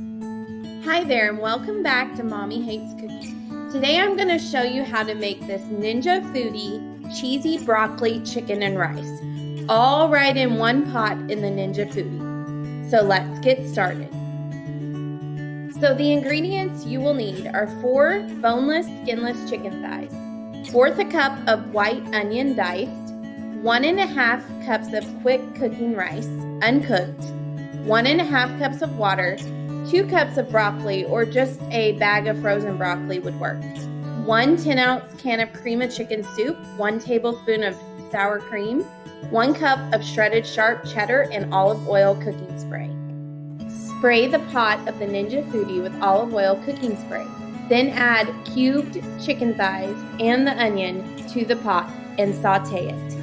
Hi there and welcome back to Mommy Hates Cooking. Today I'm going to show you how to make this Ninja Foodi cheesy broccoli, chicken, and rice, all right in one pot in the Ninja Foodi. So let's get started. So the ingredients you will need are 4 boneless, skinless chicken thighs, 1/4 cup of white onion diced, 1½ cups of quick cooking rice, uncooked, 1½ cups of water, 2 cups of broccoli, or just a bag of frozen broccoli would work. 1 10-ounce can of cream of chicken soup, 1 tablespoon of sour cream, 1 cup of shredded sharp cheddar, and olive oil cooking spray. Spray the pot of the Ninja Foodi with olive oil cooking spray. Then add cubed chicken thighs and the onion to the pot and saute it.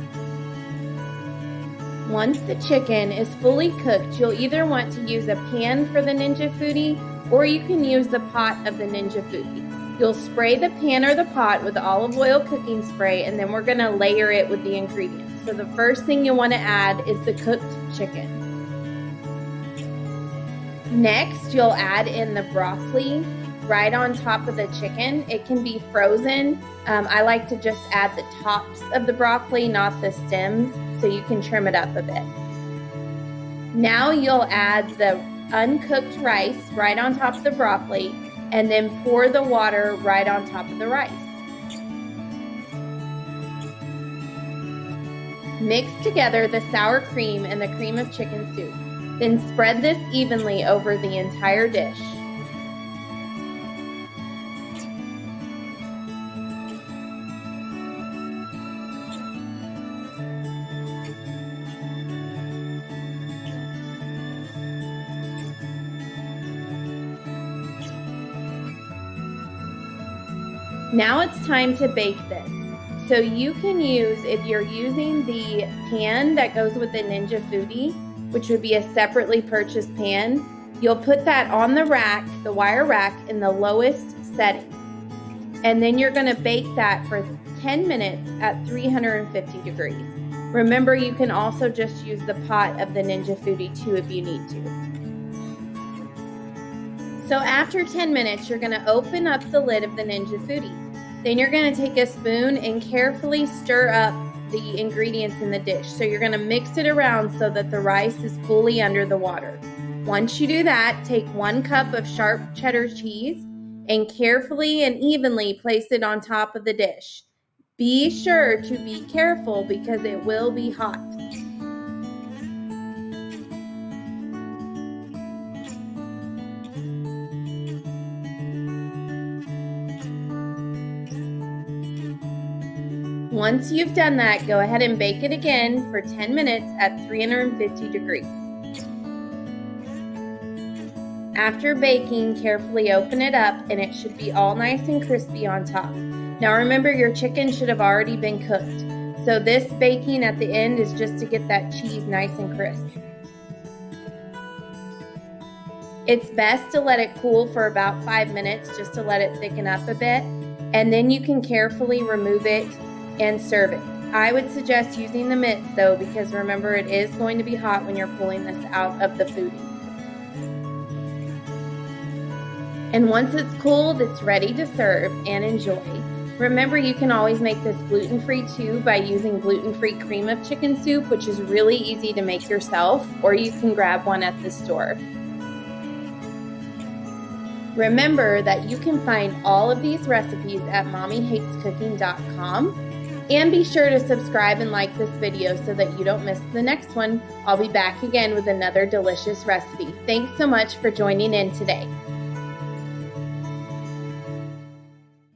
Once the chicken is fully cooked, you'll either want to use a pan for the Ninja Foodi, or you can use the pot of the Ninja Foodi. You'll spray the pan or the pot with olive oil cooking spray, and then we're going to layer it with the ingredients. So the first thing you want to add is the cooked chicken. Next, you'll add in the broccoli right on top of the chicken. It can be frozen. I like to just add the tops of the broccoli, not the stems, so you can trim it up a bit. Now you'll add the uncooked rice right on top of the broccoli, and then pour the water right on top of the rice. Mix together the sour cream and the cream of chicken soup. Then spread this evenly over the entire dish. Now it's time to bake this. So you can use, if you're using the pan that goes with the Ninja Foodi, which would be a separately purchased pan, you'll put that on the rack, the wire rack, in the lowest setting. And then you're going to bake that for 10 minutes at 350 degrees. Remember, you can also just use the pot of the Ninja Foodi too if you need to. So after 10 minutes, you're going to open up the lid of the Ninja Foodi. Then you're going to take a spoon and carefully stir up the ingredients in the dish. So you're going to mix it around so that the rice is fully under the water. Once you do that, take 1 cup of sharp cheddar cheese and carefully and evenly place it on top of the dish. Be sure to be careful because it will be hot. Once you've done that, go ahead and bake it again for 10 minutes at 350 degrees. After baking, carefully open it up and it should be all nice and crispy on top. Now remember, your chicken should have already been cooked. So this baking at the end is just to get that cheese nice and crisp. It's best to let it cool for about 5 minutes just to let it thicken up a bit. And then you can carefully remove it and serve it. I would suggest using the mitts though, because remember, it is going to be hot when you're pulling this out of the foodie. And once it's cooled, it's ready to serve and enjoy. Remember, you can always make this gluten-free too by using gluten-free cream of chicken soup, which is really easy to make yourself, or you can grab one at the store. Remember that you can find all of these recipes at mommyhatescooking.com. And be sure to subscribe and like this video so that you don't miss the next one. I'll be back again with another delicious recipe. Thanks so much for joining in today.